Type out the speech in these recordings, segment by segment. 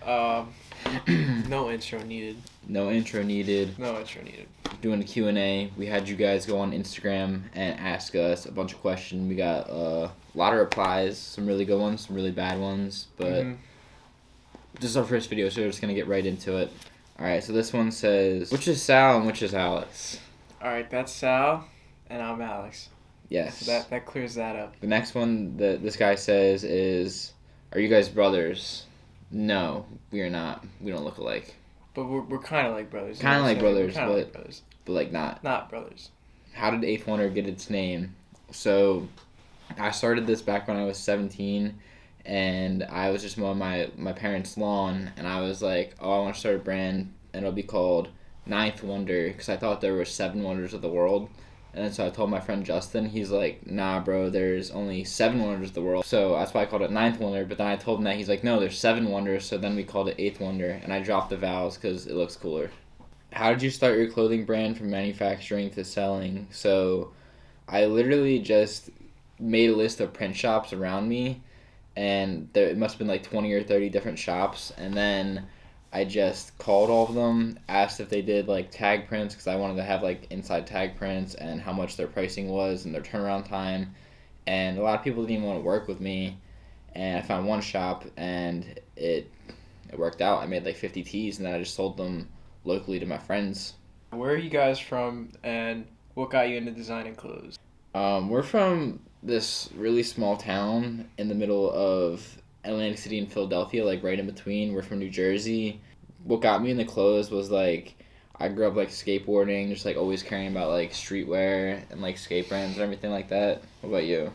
Um, no intro needed. No intro needed. No intro needed. Doing a Q&A. We had you guys go on Instagram and ask us a bunch of questions. We got a lot of replies, some really good ones, some really bad ones, but this is our first video, so we're just going to get right into it. Alright, so this one says, which is Sal and which is Alex? Alright, that's Sal, and I'm Alex. Yes. So that clears that up. The next one that this guy says is, are you guys brothers? No, we are not. We don't look alike. But we're kind of like brothers. Kind of like brothers, brothers. But like not. Not brothers. How did 8th Wonder get its name? So, I started this back when I was 17, and I was just mowing my parents' lawn, and I was like, oh, I want to start a brand, and it'll be called 9th Wonder, because I thought there were 7 wonders of the world. And then so I told my friend Justin, he's like, nah, bro, there's only 7 wonders of the world. So that's why I called it 9th Wonder, but then I told him that, he's like, no, there's 7 wonders, so then we called it 8th Wonder, and I dropped the vowels because it looks cooler. How did you start your clothing brand from manufacturing to selling? So I literally just made a list of print shops around me, and it must have been like 20 or 30 different shops, and then I just called all of them, asked if they did like tag prints because I wanted to have like inside tag prints and how much their pricing was and their turnaround time. And a lot of people didn't even want to work with me. And I found one shop and it worked out. I made like 50 tees and then I just sold them locally to my friends. Where are you guys from and what got you into designing clothes? We're from this really small town in the middle of Atlantic City and Philadelphia, like right in between. We're from New Jersey. What got me into clothes was like I grew up like skateboarding, just like always caring about like streetwear and like skate brands and everything like that. What about you?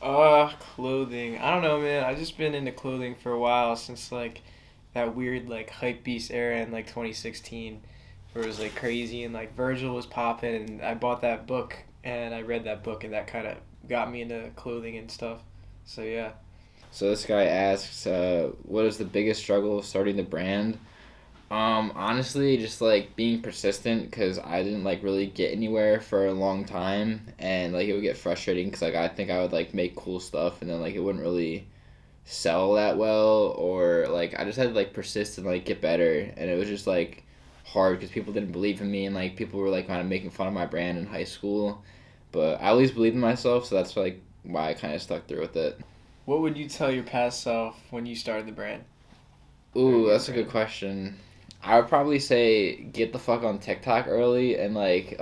Clothing. I don't know, man. I've just been into clothing for a while since like that weird like hype beast era in like 2016 where it was like crazy and like Virgil was popping and I bought that book and I read that book and that kind of got me into clothing and stuff. So yeah. So this guy asks, what is the biggest struggle of starting the brand? Honestly, just like being persistent because I didn't like really get anywhere for a long time, and like it would get frustrating because like I think I would like make cool stuff and then like it wouldn't really sell that well, or like I just had to like persist and like get better, and it was just like hard because people didn't believe in me and like people were like kind of making fun of my brand in high school, but I always believed in myself, so that's like why I kind of stuck through with it. What would you tell your past self when you started the brand? Ooh, that's a good question. I would probably say get the fuck on TikTok early and like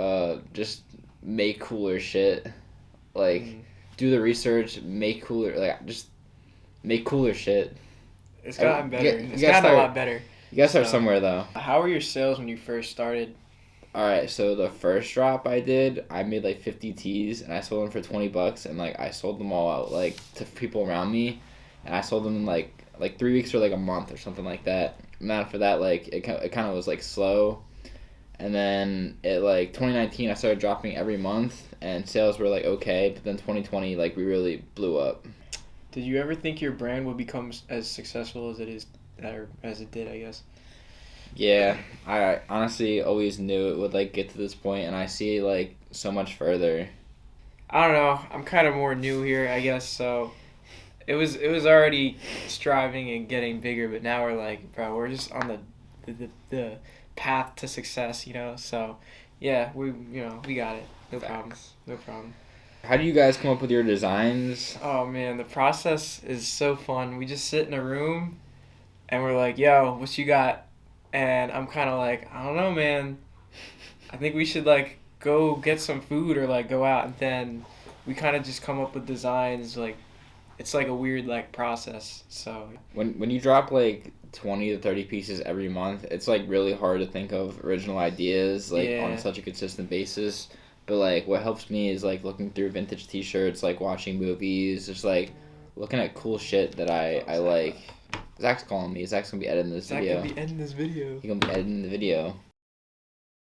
just make cooler shit. Like do the research, make cooler, like just make cooler shit. It's gotten better. It's gotten a lot better. You gotta start somewhere though. How were your sales when you first started? Alright, so the first drop I did, I made like 50 tees and I sold them for $20 and like I sold them all out like to people around me, and I sold them in like 3 weeks or like a month or something like that. And after that, like it kind of was like slow, and then it like 2019 I started dropping every month and sales were like okay, but then 2020 like we really blew up. Did you ever think your brand would become as successful as it is, or as it did, I guess? Yeah, I honestly always knew it would like get to this point, and I see like so much further. I don't know. I'm kind of more new here, I guess. So it was already striving and getting bigger, but now we're like, bro, we're just on the path to success, you know. So yeah, we got it. No problem. No problem. How do you guys come up with your designs? Oh man, the process is so fun. We just sit in a room, and we're like, yo, what you got? And I'm kind of like, I don't know, man. I think we should, like, go get some food or, like, go out. And then we kind of just come up with designs. Like, it's, like, a weird, like, process. So When you drop, like, 20 to 30 pieces every month, it's, like, really hard to think of original ideas, like, on such a consistent basis. But, like, what helps me is, like, looking through vintage t-shirts, like, watching movies, just, like, looking at cool shit that I like. Zach's calling me. Zach's gonna be editing this video. Zach gonna be editing this video. He's gonna be editing the video.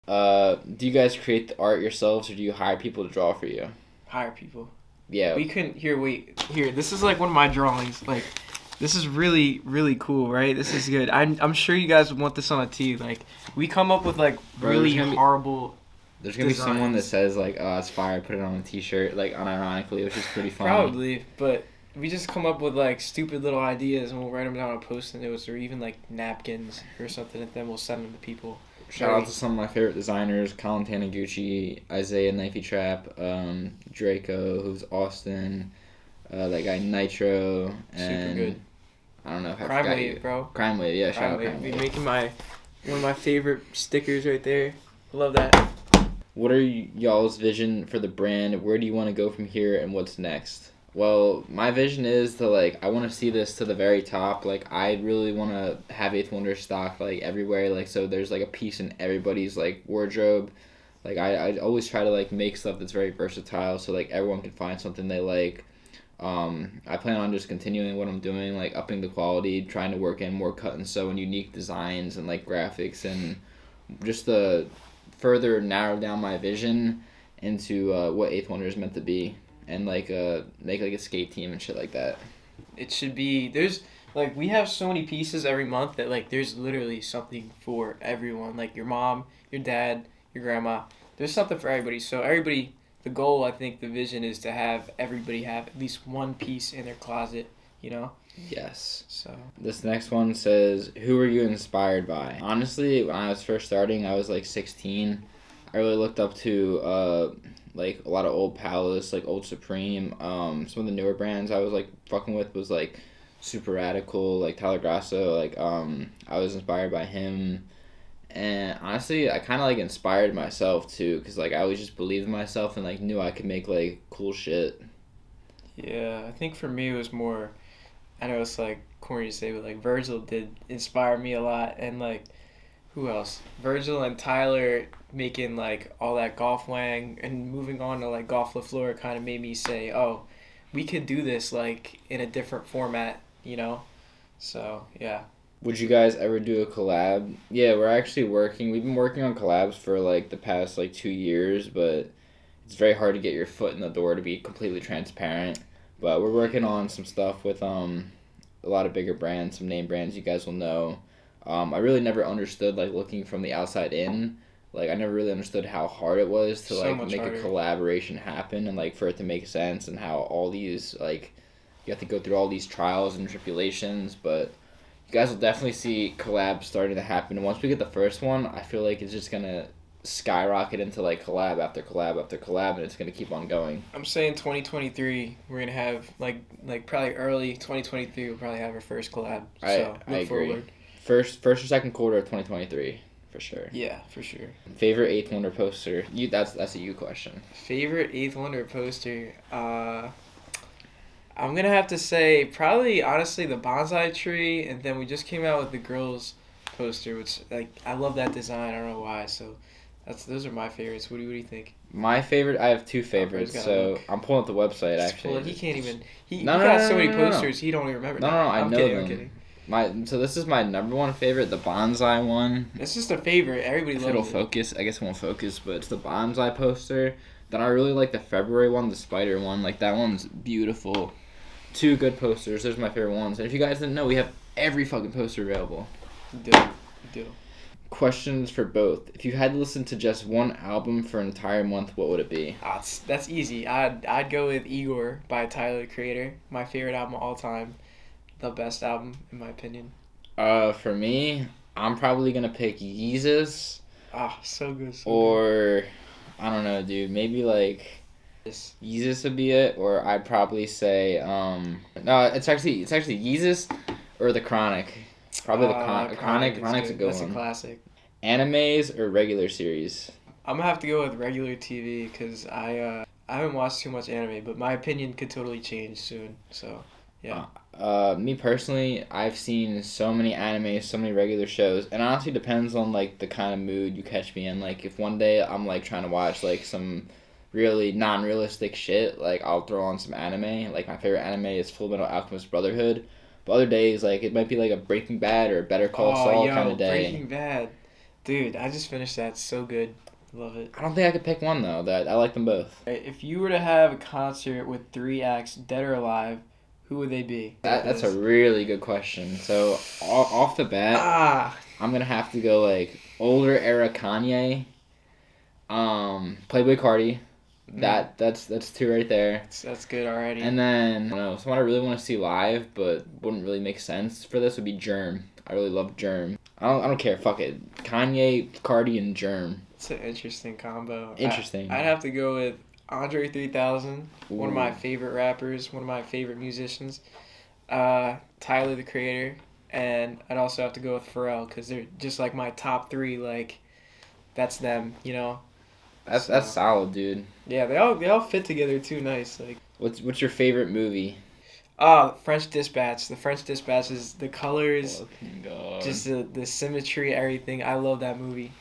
Do you guys create the art yourselves, or do you hire people to draw for you? Hire people. Yeah. We couldn't. Here. This is like one of my drawings. Like, this is really, really cool, right? This is good. I'm sure you guys would want this on a tee. Like, we come up with like really horrible. There's gonna be someone that says like, "Oh, it's fire." Put it on a t-shirt, like unironically, which is pretty funny. Probably, but we just come up with like stupid little ideas and we'll write them down on post-it notes or even like napkins or something, and then we'll send them to people. Shout out to some of my favorite designers: Colin Taniguchi, Isaiah Knifey Trap, Draco, who's Austin, that guy Nitro, and Super good. I don't know if I Crime forgot Wave, you. bro. Crime Wave, yeah, shout out Wave. Crime Be Wave. making one of my favorite stickers right there. Love that. What are y'all's vision for the brand? Where do you want to go from here, and what's next? Well, my vision is to I want to see this to the very top. Like, I really want to have 8th Wonder stock like everywhere. Like, so there's like a piece in everybody's like wardrobe. Like, I always try to like make stuff that's very versatile, so like everyone can find something they like. I plan on just continuing what I'm doing, like upping the quality, trying to work in more cut and sew and unique designs and like graphics, and just to further narrow down my vision into what 8th Wonder is meant to be, and like make like a skate team and shit like that. It should be, there's like, we have so many pieces every month that like there's literally something for everyone. Like your mom, your dad, your grandma. There's something for everybody. So everybody, the goal, I think the vision is to have everybody have at least one piece in their closet, you know? Yes. So This next one says, who were you inspired by? Honestly, when I was first starting, I was like 16. I really looked up to like a lot of old Palace, like Old Supreme. Some of the newer brands I was like fucking with was like Super Radical, like Tyler Grasso. Like I was inspired by him. And honestly, I kind of like inspired myself too, because like I always just believed in myself and like knew I could make like cool shit. yeah, I think for me it was more, I know it's like corny to say, but like Virgil did inspire me a lot, and like who else? Virgil and Tyler making like all that golf wang and moving on to like golf LaFleur kind of made me say, oh, we could do this like in a different format, you know? So yeah. Would you guys ever do a collab? Yeah, we've been working on collabs for like the past like 2 years, but it's very hard to get your foot in the door, to be completely transparent. But we're working on some stuff with a lot of bigger brands, some name brands you guys will know. I really never understood like looking from the outside in. Like, I never really understood how hard it was to So like much make harder. a collaboration happen, and like for it to make sense, and how all these like you have to go through all these trials and tribulations. But you guys will definitely see collabs starting to happen. And once we get the first one, I feel like it's just gonna skyrocket into like collab after collab after collab, and it's gonna keep on going. I'm saying 2023, we're gonna have like probably early 2023, we'll probably have our first collab. So I look agree. forward. First or second quarter of 2023, for sure. Yeah, for sure. Favorite 8th Wonder poster? That's a you question. Favorite 8th Wonder poster? I'm gonna have to say probably honestly the bonsai tree, and then we just came out with the girls poster, which like I love that design. I don't know why. So those are my favorites. What do you think? My favorite, I have two favorites. gotta So look. I'm pulling up the website Just pull actually. it. He can't even. He No, got no, so no, many no, no, no. posters. He don't even remember. No, now. no, I I'm know kidding, them. I'm kidding. So this is my number one favorite, the bonsai one. It's just a favorite. Everybody If loves it'll it. focus, I guess it won't focus, but it's the bonsai poster. Then I really like the February one, the spider one. Like, that one's beautiful. Two good posters. Those are my favorite ones. And if you guys didn't know, we have every fucking poster available. Do. Questions for both. If you had to listen to just one album for an entire month, what would it be? That's easy. I'd go with Igor by Tyler the Creator. My favorite album of all time. The best album in my opinion. For me, I'm probably gonna pick Yeezus, So good. or I don't know, dude. Maybe like Yeezus would be it, or I'd probably say no. It's actually Yeezus or the Chronic. Probably the Chronic. Chronic's a good That's one. a classic. Animes or regular series? I'm gonna have to go with regular TV because I haven't watched too much anime, but my opinion could totally change soon. So yeah. Me personally, I've seen so many animes, so many regular shows, and it honestly depends on like the kind of mood you catch me in. Like, if one day I'm like trying to watch like some really non-realistic shit, like I'll throw on some anime. Like, my favorite anime is Full Metal Alchemist Brotherhood. But other days, like, it might be like a Breaking Bad or Better Call Saul kind of day. Breaking Bad, dude. I just finished that. So good. Love it. I don't think I could pick one though. That I like them both. If you were to have a concert with 3 acts, dead or alive, who would they be? That's a really good question. So off the bat, I'm gonna have to go like older era Kanye, Playboy Cardi, That's two right there. That's good already. And then, I don't know, someone I really want to see live, but wouldn't really make sense for this would be Germ. I really love Germ. I don't care. Fuck it. Kanye, Cardi, and Germ. It's an interesting combo. Interesting. I'd have to go with Andre 3000, one of my Ooh. favorite rappers, one of my favorite musicians. Tyler the Creator, and I'd also have to go with Pharrell because they're just like my top three. Like, that's them, you know. That's solid, dude. Yeah, they all fit together too nice. Like, What's your favorite movie? French Dispatch. The French Dispatch is the colors, Fucking God. just the symmetry, everything. I love that movie.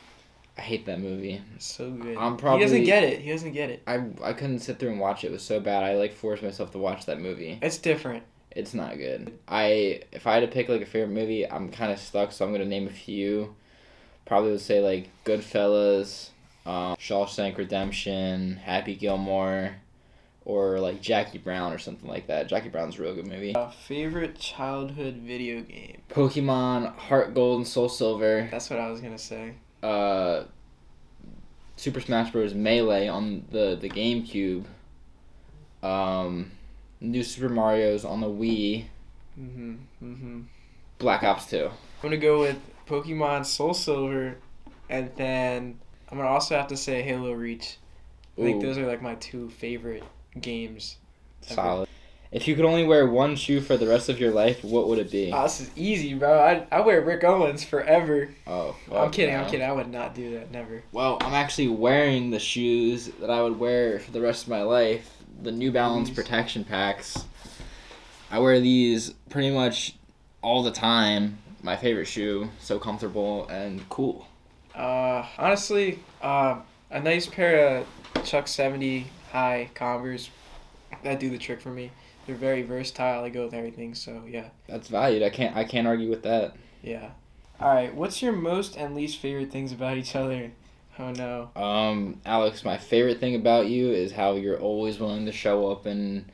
I hate that movie. It's so good. I'm probably. He doesn't get it. He doesn't get it. I couldn't sit through and watch it. It was so bad. I like forced myself to watch that movie. It's different. It's not good. If I had to pick like a favorite movie, I'm kind of stuck. So I'm gonna name a few. Probably would say like Goodfellas, Shawshank Redemption, Happy Gilmore, or like Jackie Brown or something like that. Jackie Brown's a real good movie. Favorite childhood video game. Pokemon, Heart Gold and Soul Silver. That's what I was gonna say. Super Smash Bros. Melee on the GameCube. New Super Mario's on the Wii. Black Ops 2. I'm gonna go with Pokemon Soul Silver, and then I'm gonna also have to say Halo Reach. I think those are like my two favorite games. Solid. If you could only wear one shoe for the rest of your life, what would it be? This is easy, bro. I wear Rick Owens forever. Oh, I'm kidding. I would not do that. Never. Well, I'm actually wearing the shoes that I would wear for the rest of my life. The New Balance Protection Packs. I wear these pretty much all the time. My favorite shoe. So comfortable and cool. Honestly, a nice pair of Chuck 70 high Converse that do the trick for me. They're very versatile. They go with everything. So yeah. That's valued. I can't argue with that. Yeah. All right. What's your most and least favorite things about each other? Oh no. Alex, my favorite thing about you is how you're always willing to show up and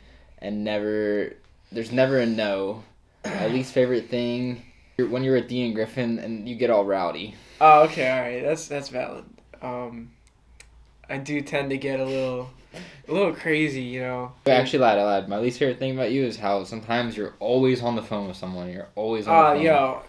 never. There's never a no. My least favorite thing when you're at Dean Griffin and you get all rowdy. Oh, okay. All right. That's valid. I do tend to get a little crazy, you know. I actually lied. My least favorite thing about you is how sometimes you're always on the phone with someone. You're always on the phone. Yo,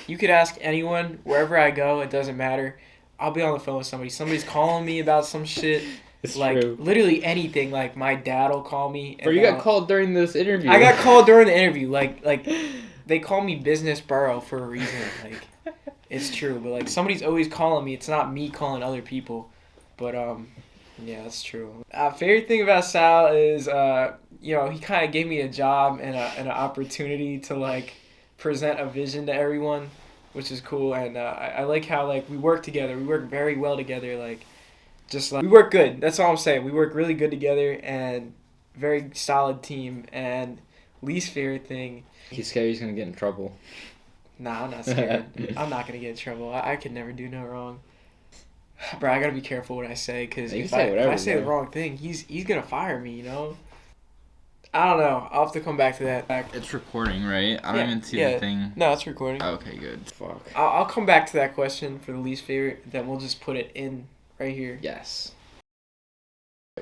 you could ask anyone wherever I go. It doesn't matter. I'll be on the phone with somebody. Somebody's calling me about some shit. It's like true. Literally anything. Like my dad will call me. Or you got called during this interview. I got called during the interview. Like they call me Business Borough for a reason. Like it's true. But like somebody's always calling me. It's not me calling other people. But yeah, that's true. Favorite thing about Sal is he kind of gave me a job and an opportunity to like present a vision to everyone, which is cool. And I like how like we work together. We work very well together. Like just like we work good. That's all I'm saying. We work really good together and very solid team. And least favorite thing. He's scared he's gonna get in trouble. Nah, I'm not scared. I'm not gonna get in trouble. I could never do no wrong. Bro, I gotta be careful what I say, because if I say the wrong thing, he's gonna fire me, you know? I don't know. I'll have to come back to that. It's recording, right? I don't even see the thing. No, it's recording. Okay, good. Fuck. I'll come back to that question for the least favorite, then we'll just put it in right here. Yes.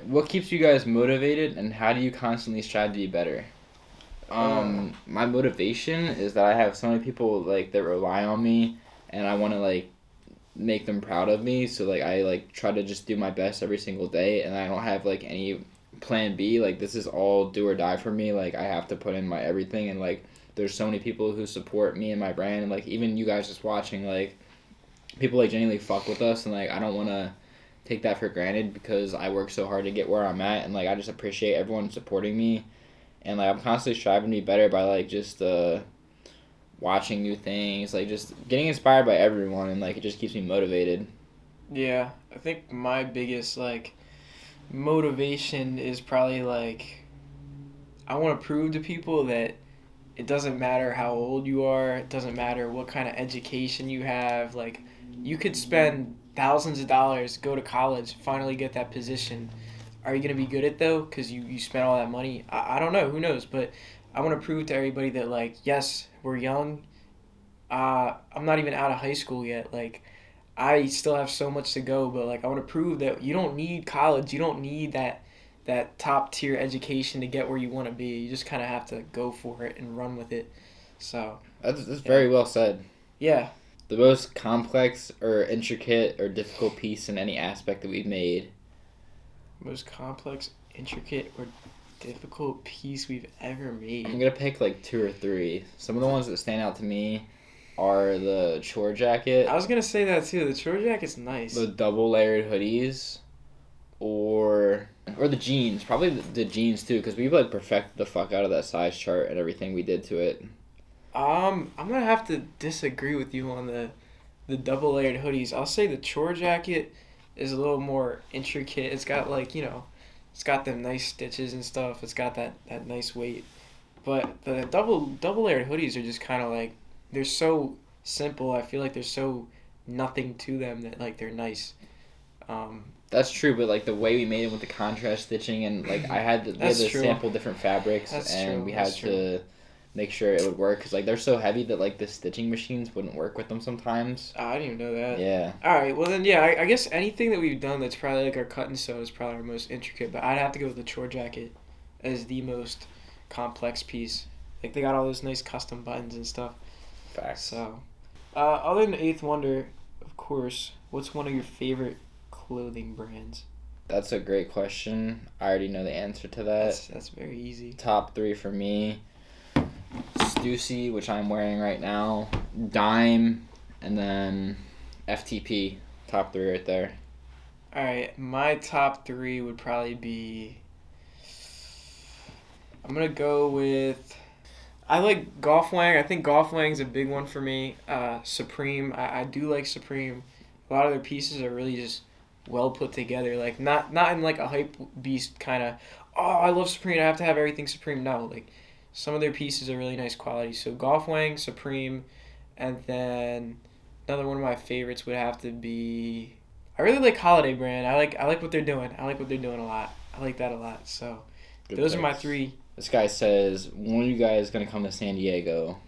What keeps you guys motivated, and how do you constantly strive to be better? My motivation is that I have so many people like that rely on me, and I want to like make them proud of me. So like I like try to just do my best every single day, and I don't have like any plan B. Like this is all do or die for me. Like I have to put in my everything, and like there's so many people who support me and my brand, and like even you guys just watching, like people like genuinely fuck with us, and like I don't want to take that for granted because I work so hard to get where I'm at, and like I just appreciate everyone supporting me, and like I'm constantly striving to be better by like just watching new things, like just getting inspired by everyone, and like it just keeps me motivated. Yeah, I think my biggest like motivation is probably like I want to prove to people that it doesn't matter how old you are, it doesn't matter what kind of education you have, like you could spend thousands of dollars, go to college, finally get that position. Are you going to be good at though? Because you spent all that money? I don't know. Who knows? But I want to prove to everybody that, like, yes, we're young. I'm not even out of high school yet. Like, I still have so much to go, but like I want to prove that you don't need college, you don't need that top tier education to get where you want to be. You just kind of have to go for it and run with it. So That's very well said. yeah, The most complex or intricate or difficult piece in any aspect that we've made. most complex, intricate, or difficult piece we've ever made. I'm gonna pick like 2 or 3. Some of the ones that stand out to me are the chore jacket, I was gonna say that too. The chore jacket's nice. the double layered hoodies, or the jeans. Probably the jeans too, because we like perfected the fuck out of that size chart and everything we did to it. I'm gonna have to disagree with you on the double layered hoodies. I'll say the chore jacket is a little more intricate. It's got like, it's got them nice stitches and stuff. It's got that nice weight. But the double layered hoodies are just kind of like, they're so simple. I feel like there's so nothing to them that like they're nice. That's true, but like the way we made it with the contrast stitching and like we had to sample different fabrics we had to make sure it would work because like they're so heavy that like the stitching machines wouldn't work with them sometimes. I didn't even know that. Yeah. All right, well then, yeah, I guess anything that we've done that's probably like our cut and sew is probably our most intricate, but I'd have to go with the chore jacket as the most complex piece. Like they got all those nice custom buttons and stuff. Facts. So, other than 8th Wonder, of course, what's one of your favorite clothing brands? That's a great question. I already know the answer to that. That's very easy. Top 3 for me. Stussy, which I'm wearing right now. Dime, and then FTP. Top 3 right there. All right, my top 3 would probably be. I'm gonna go with. I like Golf Wang. I think Golf Wang's a big one for me. Supreme. I do like Supreme. A lot of their pieces are really just well put together. Like not in like a hype beast kind of. Oh, I love Supreme. I have to have everything Supreme. No, like some of their pieces are really nice quality. So Golf Wang, Supreme, and then another one of my favorites would have to be. I really like Holiday Brand. I like what they're doing. I like what they're doing a lot. I like that a lot. So those are my 3. This guy says, when are you guys going to come to San Diego?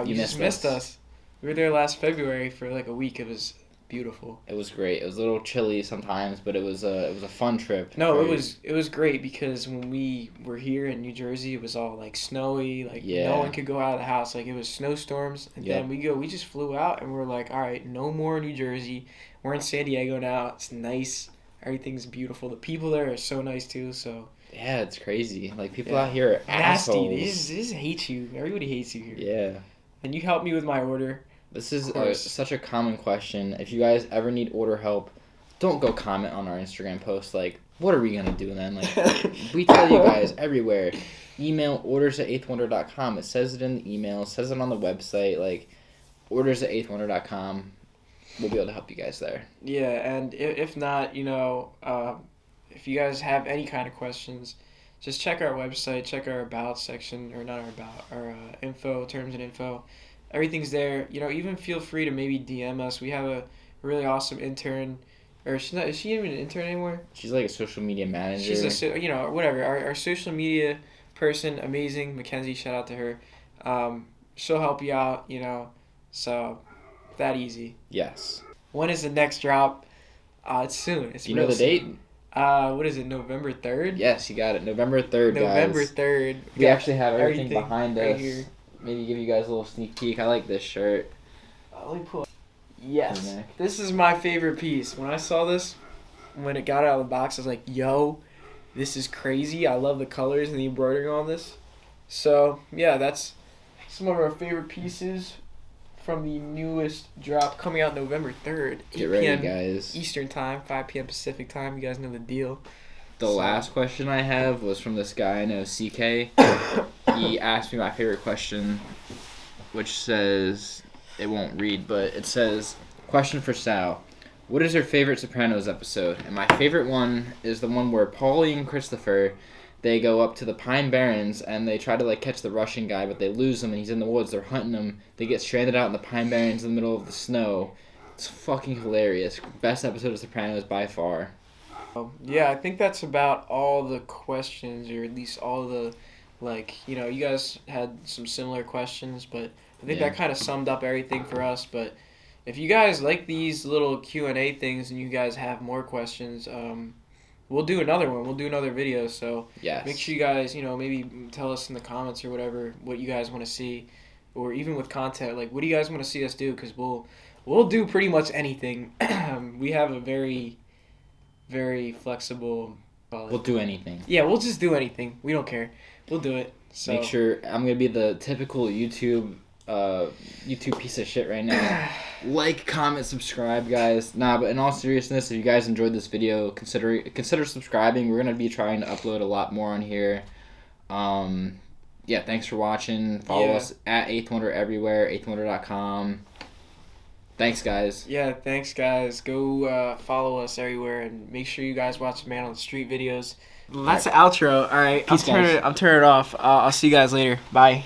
You just missed us. We were there last February for like a week. It was beautiful. It was great. It was a little chilly sometimes, but it was a fun trip. No, it was great because when we were here in New Jersey, it was all like snowy. Like no one could go out of the house. Like it was snowstorms. And then we just flew out and we're like, all right, no more New Jersey. We're in San Diego now. It's nice. Everything's beautiful. The people there are so nice too. So. Yeah, it's crazy. Like, people out here are assholes. Nasty. They just hate you. Everybody hates you here. Yeah. And you helped me with my order. This is such a common question. If you guys ever need order help, don't go comment on our Instagram post. Like, what are we going to do then? Like, we tell you guys everywhere. Email orders@8thwonder.com. It says it in the email. It says it on the website. Like, orders@8thwonder.com. We'll be able to help you guys there. Yeah, and if not, if you guys have any kind of questions, just check our website, check our about section, or not our about, our info, terms and info. Everything's there. Even feel free to maybe DM us. We have a really awesome intern, or is she even an intern anymore? She's like a social media manager. She's whatever. Our social media person, amazing, Mackenzie, shout out to her. She'll help you out, so that easy. Yes. When is the next drop? It's soon. It's you know the date? What is it, November 3rd? Yes, you got it. November 3rd, November guys. 3rd. We actually have everything behind us. Right here. Maybe give you guys a little sneak peek. I like this shirt. Let me pull. Yes. This is my favorite piece. When I saw this, when it got out of the box, I was like, yo, this is crazy. I love the colors and the embroidering on this. So, yeah, that's some of our favorite pieces from the newest drop coming out November 3rd. 8 Get ready, p.m. guys. Eastern time, 5 p.m. Pacific time. You guys know the deal. The last question I have was from this guy I know, CK. He asked me my favorite question, which says, it won't read, but it says, question for Sal. What is your favorite Sopranos episode? And my favorite one is the one where Paulie and Christopher, they go up to the Pine Barrens and they try to catch the Russian guy, but they lose him and he's in the woods. They're hunting him. They get stranded out in the Pine Barrens in the middle of the snow. It's fucking hilarious. Best episode of Sopranos by far. Yeah, I think that's about all the questions, or at least all the, you guys had some similar questions, but I think that kind of summed up everything for us. But if you guys like these little Q&A things and you guys have more questions, we'll do another one. We'll do another video. So Yes. make sure you guys, maybe tell us in the comments or whatever what you guys want to see, or even with content, like what do you guys want to see us do? Because we'll do pretty much anything. We have a very, very flexible. We'll do anything. Yeah, we'll just do anything. We don't care. We'll do it. So. Make sure I'm gonna be the typical YouTube piece of shit right now. Like, comment, subscribe, guys. Nah, but in all seriousness, if you guys enjoyed this video, consider subscribing. We're gonna be trying to upload a lot more on here. Yeah, thanks for watching. Follow us at 8THWNDR everywhere. 8THWNDR.com. Thanks, guys. Yeah, thanks, guys. Go follow us everywhere and make sure you guys watch Man on the Street videos. That's the outro. All right, Peace, guys. I'm turning it off. I'll see you guys later. Bye.